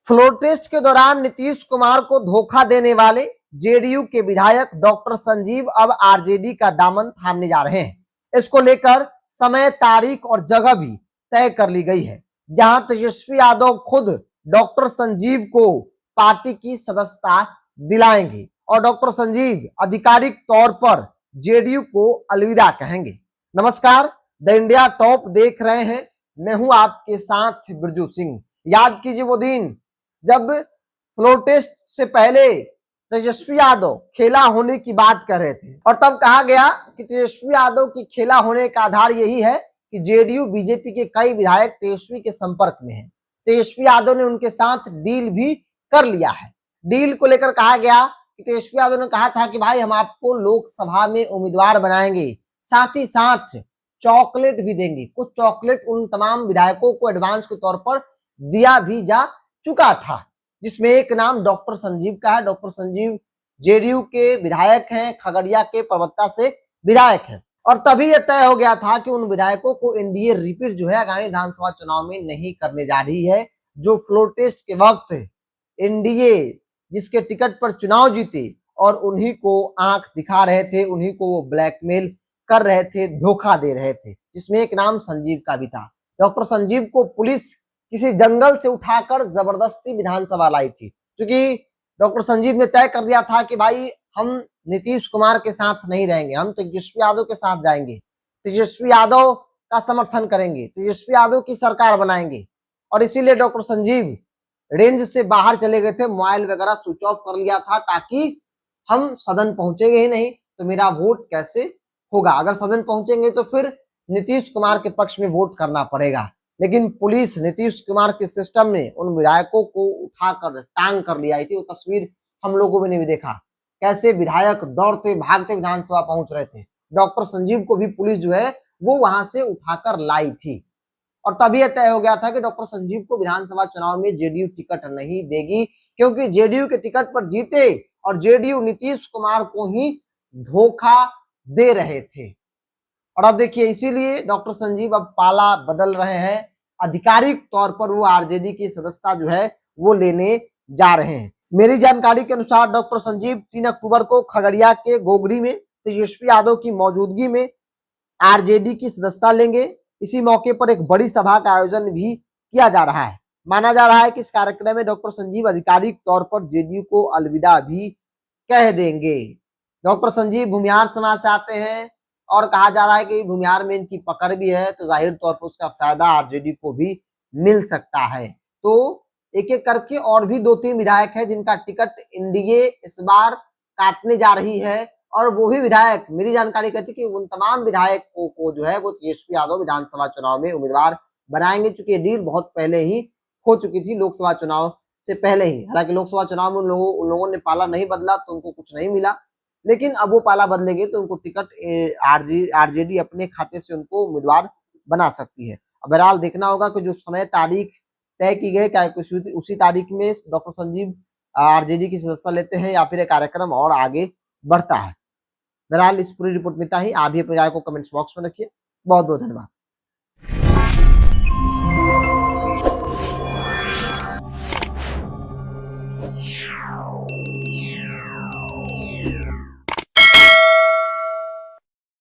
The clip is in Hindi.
फ्लोर टेस्ट के दौरान नीतीश कुमार को धोखा देने वाले जेडीयू के विधायक डॉक्टर संजीव अब आरजेडी का दामन थामने जा रहे हैं। इसको लेकर समय, तारीख और जगह भी तय कर ली गई है, जहां तेजस्वी यादव खुद डॉक्टर संजीव को पार्टी की सदस्यता दिलाएंगे और डॉक्टर संजीव आधिकारिक तौर पर जेडीयू को अलविदा कहेंगे। नमस्कार, द इंडिया टॉप देख रहे हैं, मैं हूं आपके साथ बिरजू सिंह। याद कीजिए वो दिन जब फ्लोर टेस्ट से पहले तेजस्वी यादव खेला होने की बात कर रहे थे और तब कहा गया कि तेजस्वी यादव की खेला होने का आधार यही है कि जेडीयू बीजेपी के कई विधायक तेजस्वी के संपर्क में हैं। तेजस्वी यादव ने उनके साथ डील भी कर लिया है। डील को लेकर कहा गया कि तेजस्वी यादव ने कहा था कि भाई हम आपको लोकसभा में उम्मीदवार बनाएंगे, साथ ही साथ चॉकलेट भी देंगे। कुछ चॉकलेट उन तमाम विधायकों को एडवांस के तौर पर दिया भी जा चुका था, जिसमें एक नाम डॉक्टर संजीव का है। डॉक्टर संजीव जेडीयू के विधायक हैं, खगड़िया के परबत्ता से विधायक हैं और तभी यह तय हो गया था कि उन विधायकों को एनडीए रिपीट जो है आगामी विधानसभा चुनाव में नहीं करने जा रही है। जो फ्लोर टेस्ट के वक्त एनडीए जिसके टिकट पर चुनाव जीते और उन्हीं को आंख दिखा रहे थे, उन्हीं को वो ब्लैकमेल कर रहे थे, धोखा दे रहे थे, जिसमें एक नाम संजीव का भी था। डॉक्टर संजीव को पुलिस किसी जंगल से उठाकर जबरदस्ती विधानसभा लाई थी, क्योंकि डॉक्टर संजीव ने तय कर लिया था कि भाई हम नीतीश कुमार के साथ नहीं रहेंगे, हम तेजस्वी यादव के साथ जाएंगे, तेजस्वी यादव का समर्थन करेंगे, तेजस्वी यादव की सरकार बनाएंगे। और इसीलिए डॉक्टर संजीव रेंज से बाहर चले गए थे, मोबाइल वगैरह स्विच ऑफ कर लिया था, ताकि हम सदन पहुंचेंगे ही नहीं तो मेरा वोट कैसे होगा, अगर सदन पहुंचेंगे तो फिर नीतीश कुमार के पक्ष में वोट करना पड़ेगा। लेकिन पुलिस नीतीश कुमार के सिस्टम ने उन विधायकों को उठाकर टांग कर लिया थी। वो तस्वीर हम लोगों ने भी देखा, कैसे विधायक दौड़ते भागते विधानसभा पहुंच रहे थे। डॉक्टर संजीव को भी पुलिस जो है वो वहां से उठाकर लाई थी और तभी यह तय हो गया था कि डॉक्टर संजीव को विधानसभा चुनाव में जेडीयू टिकट नहीं देगी, क्योंकि जेडीयू के टिकट पर जीते और जेडीयू नीतीश कुमार को ही धोखा दे रहे थे। और अब देखिए, इसीलिए डॉक्टर संजीव अब पाला बदल रहे हैं, आधिकारिक तौर पर वो आरजेडी की सदस्यता जो है वो लेने जा रहे हैं। मेरी जानकारी के अनुसार डॉक्टर संजीव 3 अक्टूबर को खगड़िया के गोगरी में तेजस्वी यादव की मौजूदगी में आरजेडी की सदस्यता लेंगे। इसी मौके पर एक बड़ी सभा का आयोजन भी किया जा रहा है। माना जा रहा है कि इस कार्यक्रम में डॉक्टर संजीव आधिकारिक तौर पर जेडीयू को अलविदा भी कह देंगे। डॉक्टर संजीव भूमिहार समाज से आते हैं और कहा जा रहा है कि भूमिहार में इनकी पकड़ भी है, तो जाहिर तौर पर उसका फायदा आरजेडी को भी मिल सकता है। तो एक एक करके और भी 2-3 विधायक है जिनका टिकट एनडीए इस बार काटने जा रही है और वो ही विधायक, मेरी जानकारी कहती है कि उन तमाम विधायकों को जो है वो तेजस्वी यादव विधानसभा चुनाव में उम्मीदवार बनाएंगे, चूंकि ये डील बहुत पहले ही हो चुकी थी, लोकसभा चुनाव से पहले ही। हालांकि लोकसभा चुनाव में उन लोगों ने पाला नहीं बदला तो उनको कुछ नहीं मिला, लेकिन अब वो पाला बदलेंगे तो उनको टिकट आरजेडी अपने खाते से उनको उम्मीदवार बना सकती है। बहरहाल देखना होगा कि जो समय तारीख तय की गई क्या उसी तारीख में डॉक्टर संजीव आरजेडी की सदस्यता लेते हैं या फिर कार्यक्रम और आगे बढ़ता है। बहरहाल इस पूरी रिपोर्ट में इतना ही। आप भी अपनी राय को कमेंट्स बॉक्स में रखिए। बहुत बहुत धन्यवाद।